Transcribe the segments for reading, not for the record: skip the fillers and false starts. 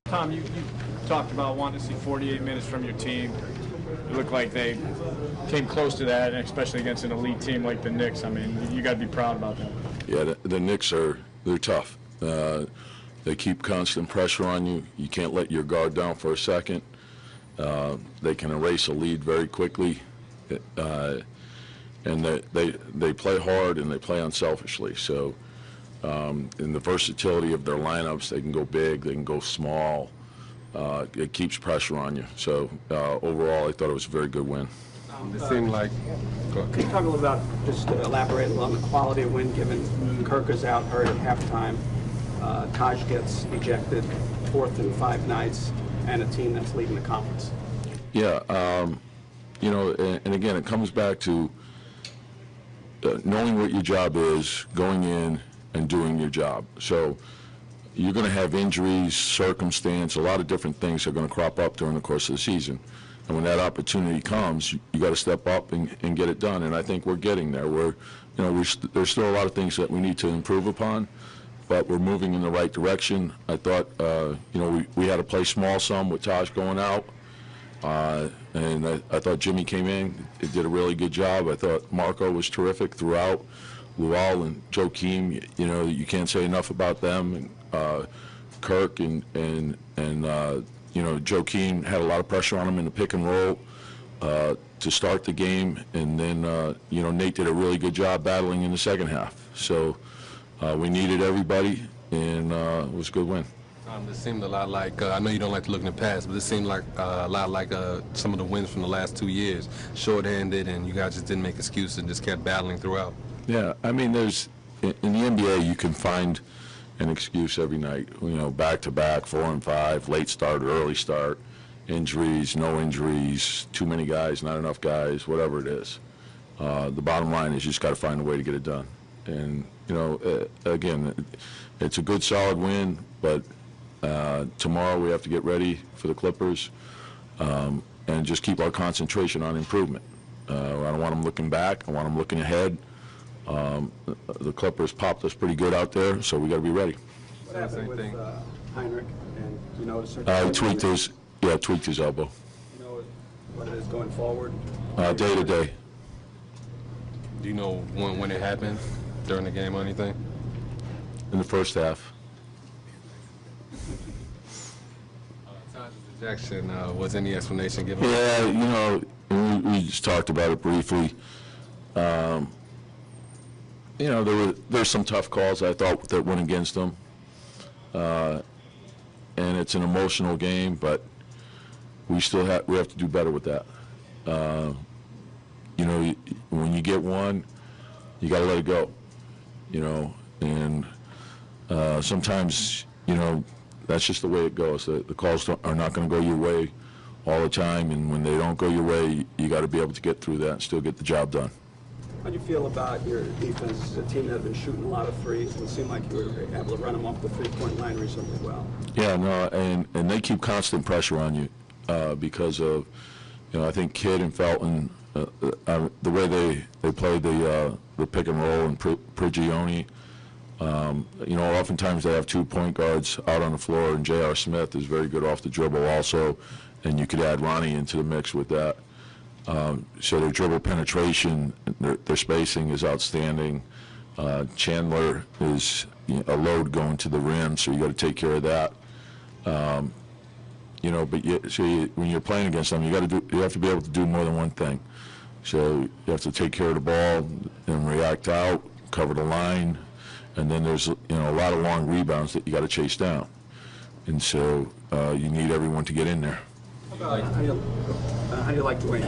Tom, you talked about wanting to see 48 minutes from your team. It looked like they came close to that, and especially against an elite team like the Knicks. I mean, you got to be proud about that. Yeah, the Knicks they're tough. They keep constant pressure on you. You can't let your guard down for a second. They can erase a lead very quickly, and they play hard and they play unselfishly. So, in the versatility of their lineups, they can go big, they can go small. It keeps pressure on you. So overall, I thought it was a very good win. It seemed like. Can you talk a little about, just to elaborate a little on the quality of win, given Kirk is out hurt at halftime, Taj gets ejected, 4th and 5 nights, and a team that's leading the conference? Yeah, you know, and again, it comes back to knowing what your job is, going in and doing your job. So you're going to have injuries, circumstance, a lot of different things are going to crop up during the course of the season. And when that opportunity comes, you got to step up and get it done. And I think we're getting there. There's still a lot of things that we need to improve upon, but we're moving in the right direction. I thought, you know, we had to play small some with Taj going out. And I thought Jimmy came in, did a really good job. I thought Marco was terrific throughout. Luol and Joakim, you know, you can't say enough about them. And Kirk and you know, Joakim had a lot of pressure on him in the pick and roll to start the game, and then you know, Nate did a really good job battling in the second half. So we needed everybody, and it was a good win. This seemed a lot like, I know you don't like to look in the past, but this seemed like a lot like some of the wins from the last 2 years. Short-handed, and you guys just didn't make excuses and just kept battling throughout. Yeah, I mean, in the NBA, you can find an excuse every night. You know, back-to-back, 4 and 5, late start, early start, injuries, no injuries, too many guys, not enough guys, whatever it is. The bottom line is you just got to find a way to get it done. And, you know, again, it's a good, solid win, but tomorrow we have to get ready for the Clippers and just keep our concentration on improvement. I don't want them looking back. I want them looking ahead. The Clippers popped us pretty good out there, so we got to be ready. What happened with Heinrich? And you notice he tweaked his elbow. You know what it is going forward? Day to day. Do you know when it happened, during the game or anything? In the first half. Taj's ejection, was any explanation given? Yeah, you know, we just talked about it briefly. You know, there's some tough calls I thought that went against them, and it's an emotional game, but we have to do better with that. You know, when you get one, you got to let it go. You know, and sometimes, you know, that's just the way it goes. The calls are not going to go your way all the time, and when they don't go your way, you got to be able to get through that and still get the job done. How do you feel about your defense? It's a team that had been shooting a lot of threes, and it seemed like you were able to run them off the three-point line recently well. Yeah, no, and they keep constant pressure on you because of, you know, I think Kidd and Felton, the way they played the pick and roll and Prigioni. You know, oftentimes they have 2 point guards out on the floor, and J.R. Smith is very good off the dribble also, and you could add Ronnie into the mix with that. So their dribble penetration, their spacing is outstanding. Chandler is, you know, a load going to the rim, so you got to take care of that. You know, but when you're playing against them, you have to be able to do more than one thing. So you have to take care of the ball and react out, cover the line, and then there's, you know, a lot of long rebounds that you got to chase down. And so you need everyone to get in there. How do you like the way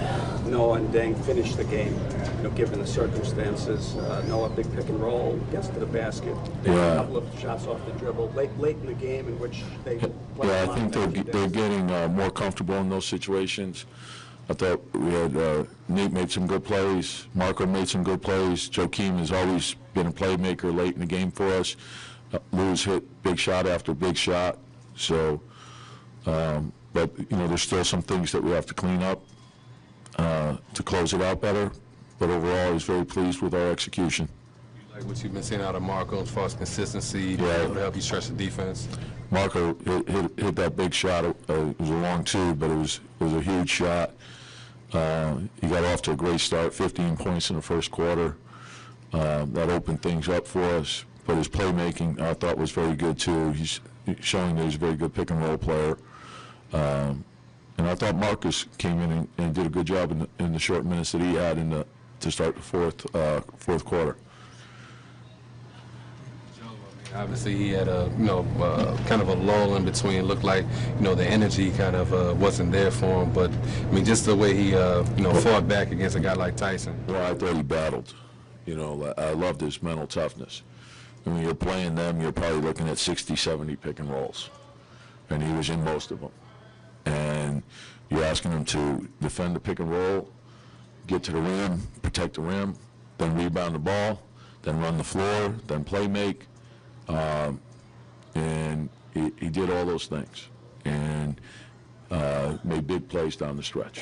Noah and Deng finished the game, you know, given the circumstances? Noah, big pick and roll, gets to the basket. Yeah. A couple of shots off the dribble late in the game in which they play. Yeah, I think they're getting more comfortable in those situations. I thought we had Nate made some good plays. Marco made some good plays. Joakim has always been a playmaker late in the game for us. Lou's hit big shot after big shot. So, but, you know, there's still some things that we have to clean up to close it out better. But overall, I was very pleased with our execution. Like what you've been seeing out of Marco as far as consistency, being Yeah. able to help you stretch the defense. Marco hit that big shot. It was a long two, but it was a huge shot. He got off to a great start, 15 points in the first quarter. That opened things up for us. But his playmaking, I thought, was very good, too. He's showing that he's a very good pick-and-roll player. And I thought Marcus came in and did a good job in the short minutes that he had to start the fourth quarter. Obviously, he had a kind of a lull in between. It looked like the energy kind of wasn't there for him. But I mean, just the way he fought back against a guy like Tyson. Well, I thought he battled. I loved his mental toughness. And when you're playing them, you're probably looking at 60, 70 pick and rolls, and he was in most of them. And you're asking him to defend the pick and roll, get to the rim, protect the rim, then rebound the ball, then run the floor, then play make. And he did all those things and made big plays down the stretch.